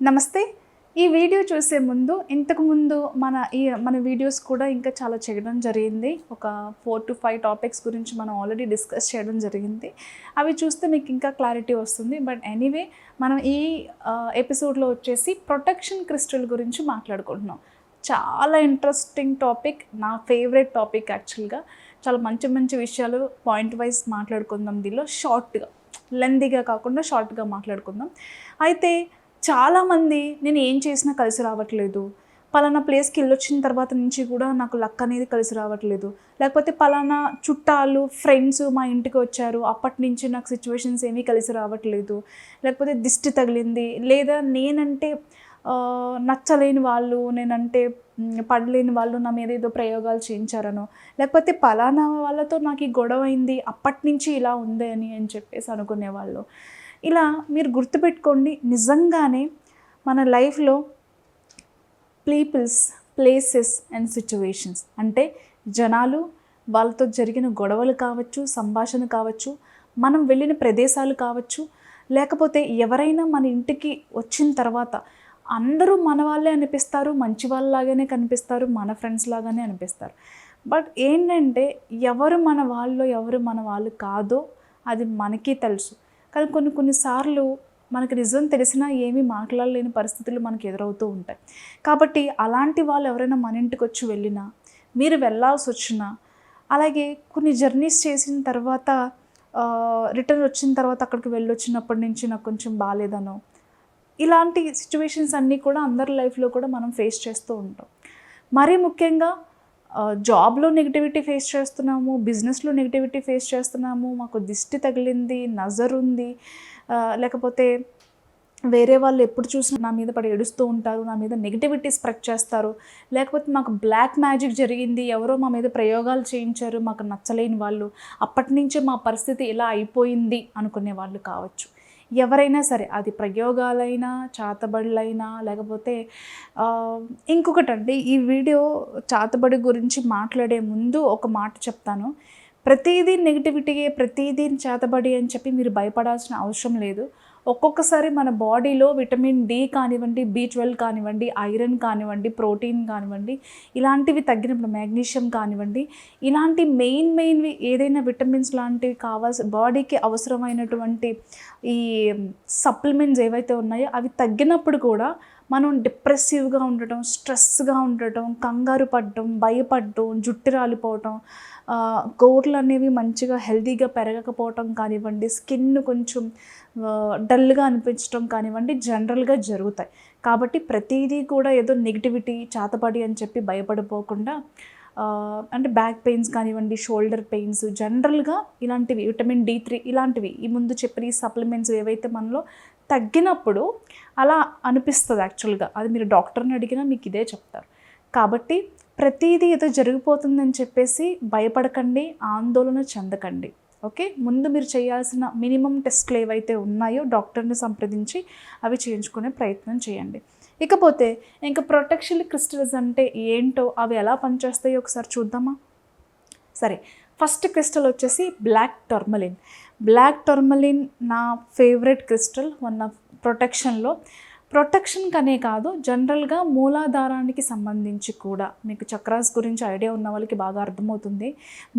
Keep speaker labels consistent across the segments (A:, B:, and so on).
A: నమస్తే. ఈ వీడియో చూసే ముందు ఇంతకుముందు మన వీడియోస్ కూడా ఇంకా చాలా చేయడం జరిగింది. ఒక 4-5 టాపిక్స్ గురించి మనం ఆల్రెడీ డిస్కస్ చేయడం జరిగింది. అవి చూస్తే మీకు ఇంకా క్లారిటీ వస్తుంది. బట్ ఎనీవే మనం ఈ ఎపిసోడ్లో వచ్చేసి ప్రొటెక్షన్ క్రిస్టల్ గురించి మాట్లాడుకుంటున్నాం. చాలా ఇంట్రెస్టింగ్ టాపిక్, నా ఫేవరెట్ టాపిక్ యాక్చువల్గా. చాలా మంచి మంచి విషయాలు పాయింట్ వైజ్ మాట్లాడుకుందాం. దీనిలో షార్ట్గా, లెందీగా కాకుండా షార్ట్గా మాట్లాడుకుందాం. అయితే చాలామంది నేను ఏం చేసినా కలిసి రావట్లేదు, పలానా ప్లేస్కి వెళ్ళొచ్చిన తర్వాత నుంచి కూడా నాకు లక్ అనేది కలిసి రావట్లేదు, లేకపోతే పలానా చుట్టాలు ఫ్రెండ్స్ మా ఇంటికి వచ్చారు అప్పటి నుంచి నాకు సిచ్యువేషన్స్ ఏమీ కలిసి రావట్లేదు, లేకపోతే దిష్టి తగిలింది, లేదా నేనంటే నచ్చలేని వాళ్ళు, నేనంటే పడలేని వాళ్ళు నా మీద ఏదో ప్రయోగాలు చేయించారనో, లేకపోతే పలానా వాళ్ళతో నాకు ఈ గొడవ అయింది అప్పటి నుంచి ఇలా ఉంది అని చెప్పేసి అనుకునేవాళ్ళు. ఇలా మీరు గుర్తుపెట్టుకోండి, నిజంగానే మన లైఫ్లో పీపుల్స్, ప్లేసెస్ అండ్ సిచ్యువేషన్స్ అంటే జనాలు, వాళ్ళతో జరిగిన గొడవలు కావచ్చు, సంభాషణ కావచ్చు, మనం వెళ్ళిన ప్రదేశాలు కావచ్చు, లేకపోతే ఎవరైనా మన ఇంటికి వచ్చిన తర్వాత అందరూ మన వాళ్ళే అనిపిస్తారు, మంచి వాళ్ళలాగానే కనిపిస్తారు, మన ఫ్రెండ్స్ లాగానే అనిపిస్తారు. బట్ ఏంటంటే ఎవరు మన వాళ్ళు, ఎవరు మన వాళ్ళు కాదో అది మనకి తెలుసు. కానీ కొన్నిసార్లు మనకు నిజం తెలిసినా ఏమీ మాట్లాడలేని పరిస్థితులు మనకు ఎదురవుతూ ఉంటాయి. కాబట్టి అలాంటి వాళ్ళు ఎవరైనా మన ఇంటికి వచ్చి వెళ్ళినా, మీరు వెళ్ళాల్సి వచ్చినా, అలాగే కొన్ని జర్నీస్ చేసిన తర్వాత రిటర్న్ వచ్చిన తర్వాత అక్కడికి వెళ్ళొచ్చినప్పటి నుంచి నాకు కొంచెం బాగాలేదనో, ఇలాంటి సిచ్యువేషన్స్ అన్నీ కూడా అందరి లైఫ్లో కూడా మనం ఫేస్ చేస్తూ ఉంటాం. మరీ ముఖ్యంగా జాబ్లో నెగిటివిటీ ఫేస్ చేస్తున్నాము, బిజినెస్లో నెగిటివిటీ ఫేస్ చేస్తున్నాము, మాకు దిష్టి తగిలింది, నజర్ ఉంది, లేకపోతే వేరే వాళ్ళు ఎప్పుడు చూసినా నా మీద పడి ఏడుస్తూ ఉంటారు, నా మీద నెగిటివిటీ స్ప్రెడ్ చేస్తారు, లేకపోతే మాకు బ్లాక్ మ్యాజిక్ జరిగింది, ఎవరో మా మీద ప్రయోగాలు చేయించారు, మాకు నచ్చలేని వాళ్ళు, అప్పటి నుంచే మా పరిస్థితి ఇలా అయిపోయింది అనుకునే వాళ్ళు కావచ్చు. ఎవరైనా సరే, అది ప్రయోగాలైనా, చాతబడులైనా, లేకపోతే ఇంకొకటండి, ఈ వీడియో చాతబడి గురించి మాట్లాడే ముందు ఒక మాట చెప్తాను. ప్రతిదీ నెగిటివిటీయే, ప్రతిదీ చేతబడి అని చెప్పి మీరు భయపడాల్సిన అవసరం లేదు. ఒక్కొక్కసారి మన బాడీలో విటమిన్ డి కానివ్వండి, B12 కానివ్వండి, ఐరన్ కానివ్వండి, ప్రోటీన్ కానివ్వండి, ఇలాంటివి తగ్గినప్పుడు మ్యాగ్నీషియం కానివ్వండి, ఇలాంటి మెయిన్వి ఏదైనా విటమిన్స్ లాంటివి బాడీకి అవసరమైనటువంటి ఈ సప్లిమెంట్స్ ఏవైతే ఉన్నాయో అవి తగ్గినప్పుడు కూడా మనం డిప్రెసివ్గా ఉండటం, స్ట్రెస్గా ఉండటం, కంగారు పడటం, భయపడటం, జుట్టు రాలిపోవటం, గోర్లు అనేవి మంచిగా హెల్తీగా పెరగకపోవటం కానివ్వండి, స్కిన్ కొంచెం డల్గా అనిపించడం కానివ్వండి, జనరల్గా జరుగుతాయి. కాబట్టి ప్రతిదీ కూడా ఏదో నెగిటివిటీ, చాతపడి అని చెప్పి భయపడిపోకుండా, అంటే బ్యాక్ పెయిన్స్ కానివ్వండి, షోల్డర్ పెయిన్స్, జనరల్గా ఇలాంటివి విటమిన్ D3 ఇలాంటివి ఈ ముందు చెప్పిన ఈ సప్లిమెంట్స్ ఏవైతే మనలో తగ్గినప్పుడు అలా అనిపిస్తుంది యాక్చువల్గా. అది మీరు డాక్టర్ని అడిగినా మీకు ఇదే చెప్తారు. కాబట్టి ప్రతిదీ ఏదో జరిగిపోతుందని చెప్పేసి భయపడకండి, ఆందోళన చెందకండి. ఓకే, ముందు మీరు చేయాల్సిన మినిమం టెస్ట్లు ఏవైతే ఉన్నాయో డాక్టర్ని సంప్రదించి అవి చేయించుకునే ప్రయత్నం చేయండి. ఇకపోతే ఇంకా ప్రొటెక్షన్ క్రిస్టల్స్ అంటే ఏంటో, అవి ఎలా పనిచేస్తాయో ఒకసారి చూద్దామా? సరే, ఫస్ట్ క్రిస్టల్ వచ్చేసి బ్లాక్ టర్మలిన్. బ్లాక్ టర్మలిన్ నా ఫేవరెట్ క్రిస్టల్. మన ప్రొటెక్షన్ కనే కాదు, జనరల్గా మూలాధారానికి సంబంధించి కూడా, మీకు చక్రాస్ గురించి ఐడియా ఉన్న వాళ్ళకి బాగా అర్థమవుతుంది.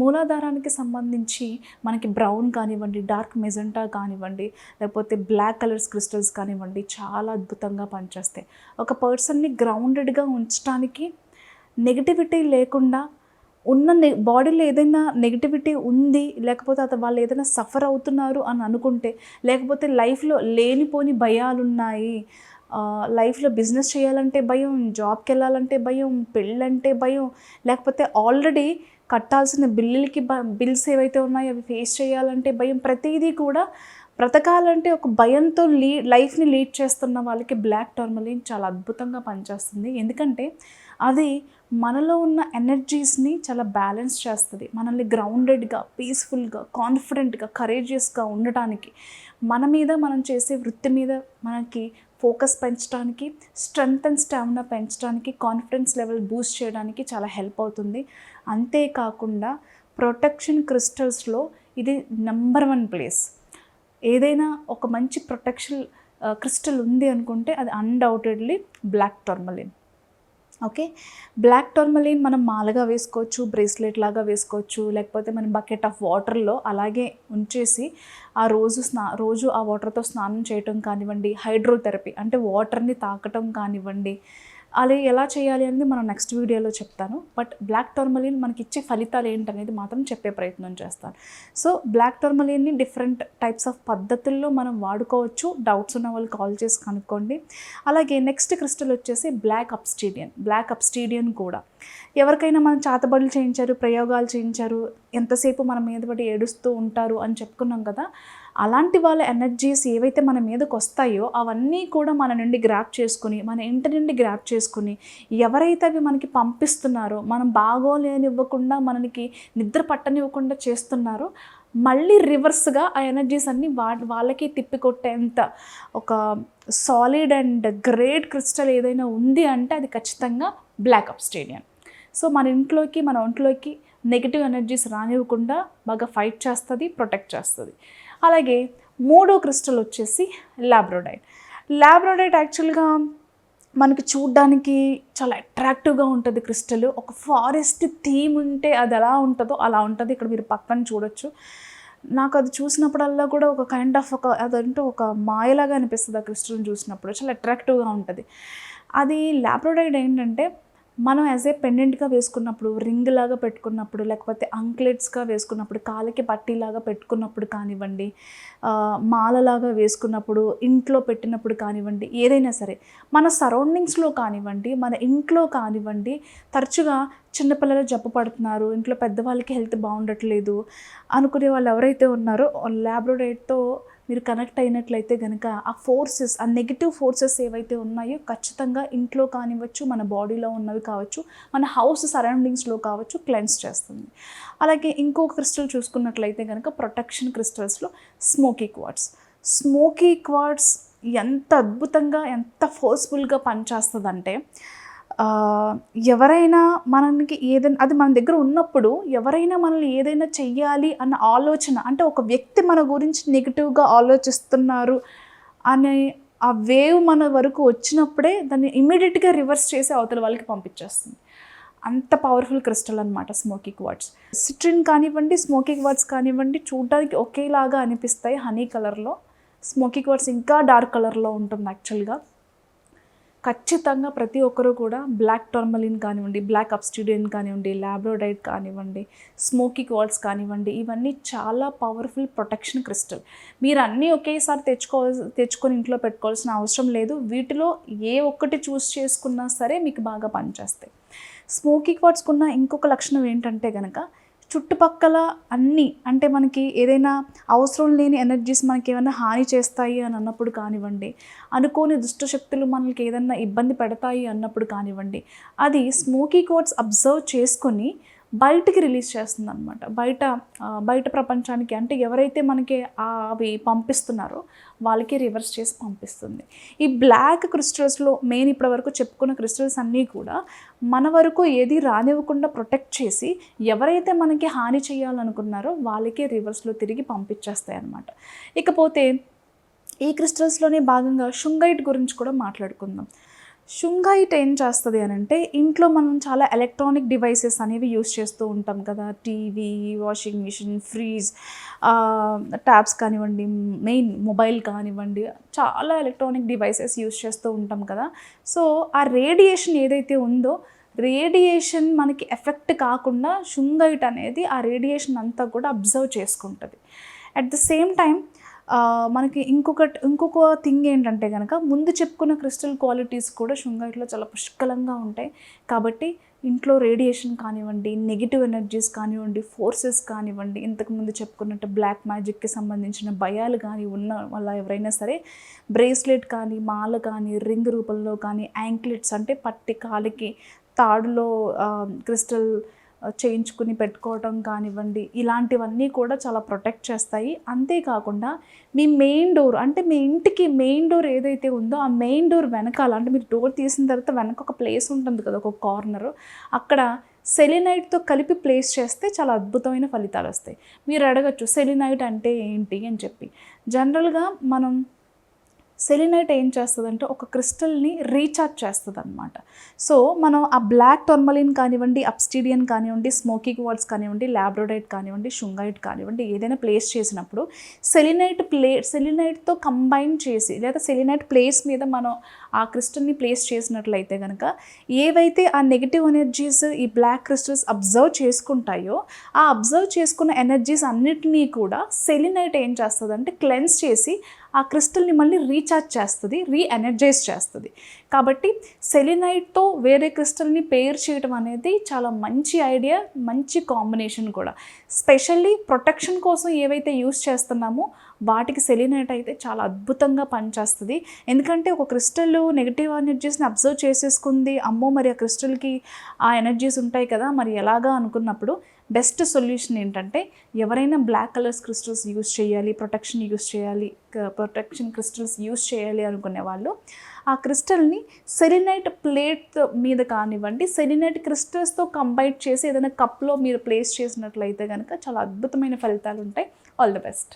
A: మూలాధారానికి సంబంధించి మనకి బ్రౌన్ కానివ్వండి, డార్క్ మెజెంటా కానివ్వండి, లేకపోతే బ్లాక్ కలర్స్ క్రిస్టల్స్ కానివ్వండి, చాలా అద్భుతంగా పనిచేస్తాయి. ఒక పర్సన్ని గ్రౌండెడ్గా ఉంచడానికి, నెగిటివిటీ లేకుండా, బాడీలో ఏదైనా నెగిటివిటీ ఉంది, లేకపోతే వాళ్ళు ఏదైనా సఫర్ అవుతున్నారు అని అనుకుంటే, లేకపోతే లైఫ్లో లేనిపోని భయాలున్నాయి, లైఫ్లో బిజినెస్ చేయాలంటే భయం, జాబ్కి వెళ్ళాలంటే భయం, పెళ్ళంటే భయం, లేకపోతే ఆల్రెడీ కట్టాల్సిన బిల్స్ ఏవైతే ఉన్నాయో అవి ఫేస్ చేయాలంటే భయం, ప్రతిదీ కూడా బ్రతకాలంటే ఒక భయంతో లైఫ్ని లీడ్ చేస్తున్న వాళ్ళకి బ్లాక్ టర్మలిన్ చాలా అద్భుతంగా పనిచేస్తుంది. ఎందుకంటే అది మనలో ఉన్న ఎనర్జీస్ని చాలా బ్యాలెన్స్ చేస్తుంది. మనల్ని గ్రౌండెడ్గా, పీస్ఫుల్గా, కాన్ఫిడెంట్గా, కరేజియస్గా ఉండటానికి, మనం చేసే వృత్తి మీద మనకి ఫోకస్ పెంచడానికి, స్ట్రెంగ్త్ అండ్ స్టామినా పెంచడానికి, కాన్ఫిడెన్స్ లెవెల్ బూస్ట్ చేయడానికి చాలా హెల్ప్ అవుతుంది. అంతేకాకుండా ప్రొటెక్షన్ క్రిస్టల్స్లో ఇది నెంబర్ 1 ప్లేస్. ఏదైనా ఒక మంచి ప్రొటెక్షన్ క్రిస్టల్ ఉంది అనుకుంటే అది undoubtedly black tourmaline. Okay, black tourmaline మనం మాలగా వేసుకోవచ్చు, బ్రేస్లెట్ లాగా వేసుకోవచ్చు, లేకపోతే మనం బకెట్ ఆఫ్ వాటర్లో అలాగే ఉంచేసి ఆ రోజు ఆ వాటర్తో స్నానం చేయటం కానివ్వండి, హైడ్రోథెరపీ అంటే వాటర్ని తాకటం కానివ్వండి, అది ఎలా చేయాలి అనేది మనం నెక్స్ట్ వీడియోలో చెప్తాను. బట్ బ్లాక్ టర్మలిన్ మనకి ఇచ్చే ఫలితాలు ఏంటనేది మాత్రం చెప్పే ప్రయత్నం చేస్తాను. సో బ్లాక్ టర్మలిన్ని డిఫరెంట్ టైప్స్ ఆఫ్ పద్ధతుల్లో మనం వాడుకోవచ్చు. డౌట్స్ ఉన్న వాళ్ళు కాల్ చేసి కనుక్కోండి. అలాగే నెక్స్ట్ క్రిస్టల్ వచ్చేసి బ్లాక్ అబ్స్టీడియన్ కూడా ఎవరికైనా మనం చేతబడులు చేయించారు, ప్రయోగాలు చేయించారు, ఎంతసేపు మన మీద పడి ఏడుస్తూ ఉంటారు అని చెప్పుకున్నాం కదా, అలాంటి వాళ్ళ ఎనర్జీస్ ఏవైతే మన మీదకి వస్తాయో అవన్నీ కూడా మన నుండి గ్రాప్ చేసుకుని, మన ఇంటి నుండి గ్రాప్ చేసుకుని, ఎవరైతే అవి మనకి పంపిస్తున్నారో, మనం బాగోలేనివ్వకుండా మనకి నిద్ర పట్టనివ్వకుండా చేస్తున్నారో, మళ్ళీ రివర్స్గా ఆ ఎనర్జీస్ అన్నీ వాళ్ళకి తిప్పికొట్టేంత ఒక సాలిడ్ అండ్ గ్రేట్ క్రిస్టల్ ఏదైనా ఉంది అంటే అది ఖచ్చితంగా బ్లాక్ అబ్స్టీడియన్. సో మన ఒంట్లోకి నెగిటివ్ ఎనర్జీస్ రానివ్వకుండా బాగా ఫైట్ చేస్తుంది, ప్రొటెక్ట్ చేస్తుంది. అలాగే మూడో క్రిస్టల్ వచ్చేసి ల్యాబ్రోడైట్ యాక్చువల్గా మనకి చూడ్డానికి చాలా అట్రాక్టివ్గా ఉంటుంది క్రిస్టల్. ఒక ఫారెస్ట్ థీమ్ ఉంటే అది ఎలా ఉంటుందో అలా ఉంటుంది. ఇక్కడ మీరు పక్కన చూడొచ్చు. నాకు అది చూసినప్పుడల్లా కూడా ఒక కైండ్ ఆఫ్ అదంటూ ఒక మాయలాగా అనిపిస్తుంది. ఆ క్రిస్టల్ని చూసినప్పుడు చాలా అట్రాక్టివ్గా ఉంటుంది. అది ల్యాబ్రోడైట్ ఏంటంటే మనం యాజ్ ఏ పెండెంట్గా వేసుకున్నప్పుడు, రింగ్ లాగా పెట్టుకున్నప్పుడు, లేకపోతే అంక్లెట్స్గా వేసుకున్నప్పుడు, కాలికి పట్టీలాగా పెట్టుకున్నప్పుడు కానివ్వండి, మాలలాగా వేసుకున్నప్పుడు, ఇంట్లో పెట్టినప్పుడు కానివ్వండి, ఏదైనా సరే మన సరౌండింగ్స్లో కానివ్వండి, మన ఇంట్లో కానివ్వండి, తరచుగా చిన్నపిల్లలు జబ్బు పడుతున్నారు, ఇంట్లో పెద్దవాళ్ళకి హెల్త్ బాగుండట్లేదు అనుకునే వాళ్ళు ఎవరైతే ఉన్నారో ల్యాబ్రోడైట్తో మీరు కనెక్ట్ అయినట్లయితే కనుక ఆ నెగిటివ్ ఫోర్సెస్ ఏవైతే ఉన్నాయో ఖచ్చితంగా ఇంట్లో కానివ్వచ్చు, మన బాడీలో ఉన్నవి కావచ్చు, మన హౌస్ సరౌండింగ్స్లో కావచ్చు, క్లెన్స్ చేస్తుంది. అలాగే ఇంకొక క్రిస్టల్ చూసుకున్నట్లయితే కనుక ప్రొటెక్షన్ క్రిస్టల్స్లో స్మోకీ క్వార్ట్స్ ఎంత అద్భుతంగా, ఎంత ఫోర్స్ఫుల్గా పనిచేస్తుందంటే, ఎవరైనా మనకి ఏదైనా అది మన దగ్గర ఉన్నప్పుడు ఎవరైనా మనల్ని ఏదైనా చెయ్యాలి అన్న ఆలోచన, అంటే ఒక వ్యక్తి మన గురించి నెగిటివ్గా ఆలోచిస్తున్నారు అనే ఆ వేవ్ మన వరకు వచ్చినప్పుడే దాన్ని ఇమీడియట్గా రివర్స్ చేసి అవతల వాళ్ళకి పంపించేస్తుంది. అంత పవర్ఫుల్ క్రిస్టల్ అనమాట స్మోకీ క్వార్ట్స్. సిట్రిన్ కానివ్వండి, స్మోకీ క్వార్ట్స్ కానివ్వండి, చూడడానికి ఒకేలాగా అనిపిస్తాయి హనీ కలర్లో. స్మోకీ క్వార్ట్స్ ఇంకా డార్క్ కలర్లో ఉంటుంది యాక్చువల్గా. ఖచ్చితంగా ప్రతి ఒక్కరూ కూడా బ్లాక్ టర్మలిన్ కానివ్వండి, బ్లాక్ అబ్స్టీడియన్ కానివ్వండి, ల్యాబ్రోడైట్ కానివ్వండి, స్మోకీ క్వార్ట్స్ కానివ్వండి, ఇవన్నీ చాలా పవర్ఫుల్ ప్రొటెక్షన్ క్రిస్టల్. మీరు అన్నీ ఒకేసారి తెచ్చుకొని ఇంట్లో పెట్టుకోవాల్సిన అవసరం లేదు. వీటిలో ఏ ఒక్కటి చూస్ చేసుకున్నా సరే మీకు బాగా పనిచేస్తాయి. స్మోకీ క్వార్ట్స్కున్న ఇంకొక లక్షణం ఏంటంటే కనుక చుట్టుపక్కల అన్నీ, అంటే మనకి ఏదైనా అవసరం లేని ఎనర్జీస్ మనకి ఏమైనా హాని చేస్తాయి అని అన్నప్పుడు కానివ్వండి, అనుకోని దుష్టశక్తులు మనకి ఏదైనా ఇబ్బంది పెడతాయి అన్నప్పుడు కానివ్వండి, అది స్మోకీ క్వార్ట్స్ అబ్జర్వ్ చేసుకొని బయటికి రిలీజ్ చేస్తుంది అనమాట. బయట ప్రపంచానికి, అంటే ఎవరైతే మనకి అవి పంపిస్తున్నారో వాళ్ళకి రివర్స్ చేసి పంపిస్తుంది. ఈ బ్లాక్ క్రిస్టల్స్లో మెయిన్ ఇప్పటివరకు చెప్పుకున్న క్రిస్టల్స్ అన్నీ కూడా మన వరకు ఏది రానివ్వకుండా ప్రొటెక్ట్ చేసి ఎవరైతే మనకి హాని చేయాలనుకున్నారో వాళ్ళకి రివర్స్లో తిరిగి పంపించేస్తాయి అన్నమాట. ఇకపోతే ఈ క్రిస్టల్స్లోనే భాగంగా షుంగైట్ గురించి కూడా మాట్లాడుకుందాం. షుంగైట్ ఏం చేస్తుంది అని అంటే, ఇంట్లో మనం చాలా ఎలక్ట్రానిక్ డివైసెస్ అనేవి యూస్ చేస్తూ ఉంటాం కదా, TV, washing machine, fridge, tabs కానివ్వండి, మెయిన్ మొబైల్ కానివ్వండి, చాలా ఎలక్ట్రానిక్ డివైసెస్ యూస్ చేస్తూ ఉంటాం కదా. సో ఆ రేడియేషన్ ఏదైతే ఉందో, రేడియేషన్ మనకి ఎఫెక్ట్ కాకుండా షుంగైట్ అనేది ఆ రేడియేషన్ అంతా కూడా అబ్జర్వ్ చేసుకుంటుంది. అట్ ద సేమ్ టైం మనకి ఇంకొక థింగ్ ఏంటంటే కనుక, ముందు చెప్పుకున్న క్రిస్టల్ క్వాలిటీస్ కూడా షుంగైట్లో చాలా పుష్కలంగా ఉంటాయి. కాబట్టి ఇంట్లో రేడియేషన్ కానివ్వండి, నెగిటివ్ ఎనర్జీస్ కానివ్వండి, ఫోర్సెస్ కానివ్వండి, ఇంతకుముందు చెప్పుకున్నట్టు బ్లాక్ మ్యాజిక్కి సంబంధించిన భయాలు కానీ ఉన్న వల్ల ఎవరైనా సరే బ్రేస్లెట్ కానీ, మాల కానీ, రింగ్ రూపంలో కానీ, యాంక్లెట్స్ అంటే పట్టి కాలికి తాడులో క్రిస్టల్ చేయించుకుని పెట్టుకోవటం కానివ్వండి, ఇలాంటివన్నీ కూడా చాలా ప్రొటెక్ట్ చేస్తాయి. అంతేకాకుండా మీ మెయిన్ డోర్, అంటే మీ ఇంటికి మెయిన్ డోర్ ఏదైతే ఉందో ఆ మెయిన్ డోర్ వెనకాల, అంటే మీరు డోర్ తీసిన తర్వాత వెనక ఒక ప్లేస్ ఉంటుంది కదా, ఒక కార్నరు, అక్కడ సెలినైట్తో కలిపి ప్లేస్ చేస్తే చాలా అద్భుతమైన ఫలితాలు వస్తాయి. మీరు అడగచ్చు సెలినైట్ అంటే ఏంటి అని చెప్పి. జనరల్గా మనం సెలినైట్ ఏం చేస్తుందంటే ఒక క్రిస్టల్ని రీఛార్జ్ చేస్తుంది అనమాట. సో మనం ఆ బ్లాక్ టర్మలిన్ కానివ్వండి, అబ్సిడియన్ కానివ్వండి, స్మోకీ క్వార్ట్జ్ కానివ్వండి, ల్యాబ్రోడైట్ కానివ్వండి, షుంగైట్ కానివ్వండి, ఏదైనా ప్లేస్ చేసినప్పుడు సెలినైట్తో కంబైన్ చేసి లేదా సెలినైట్ ప్లేస్ మీద మనం ఆ క్రిస్టల్ని ప్లేస్ చేసినట్లయితే కనుక ఏవైతే ఆ నెగిటివ్ ఎనర్జీస్ ఈ బ్లాక్ క్రిస్టల్స్ అబ్జర్వ్ చేసుకుంటాయో ఆ అబ్జర్వ్ చేసుకున్న ఎనర్జీస్ అన్నిటినీ కూడా సెలినైట్ ఏం చేస్తుందంటే క్లెన్స్ చేసి ఆ క్రిస్టల్ని మళ్ళీ రీఛార్జ్ చేస్తుంది, ఎనర్జైజ్ చేస్తుంది. కాబట్టి సెలినైట్తో వేరే క్రిస్టల్ని పేర్ చేయడం అనేది చాలా మంచి ఐడియా, మంచి కాంబినేషన్ కూడా. స్పెషల్లీ ప్రొటెక్షన్ కోసం ఏవైతే యూస్ చేస్తున్నామో వాటికి సెలినైట్ అయితే చాలా అద్భుతంగా పనిచేస్తుంది. ఎందుకంటే ఒక క్రిస్టల్ నెగిటివ్ ఎనర్జీస్ని అబ్జర్వ్ చేసేసుకుంది, అమ్మో మరి ఆ క్రిస్టల్కి ఆ ఎనర్జీస్ ఉంటాయి కదా మరి ఎలాగా అనుకున్నప్పుడు బెస్ట్ సొల్యూషన్ ఏంటంటే ఎవరైనా బ్లాక్ కలర్స్ క్రిస్టల్స్ యూస్ చేయాలి, ప్రొటెక్షన్ క్రిస్టల్స్ యూస్ చేయాలి అనుకునే వాళ్ళు ఆ క్రిస్టల్ని సెలినైట్ ప్లేట్ మీద కానివ్వండి, సెలినైట్ క్రిస్టల్స్తో కంబైన్ చేసి ఏదైనా కప్లో మీరు ప్లేస్ చేసినట్లయితే కనుక చాలా అద్భుతమైన ఫలితాలు ఉంటాయి. All the best.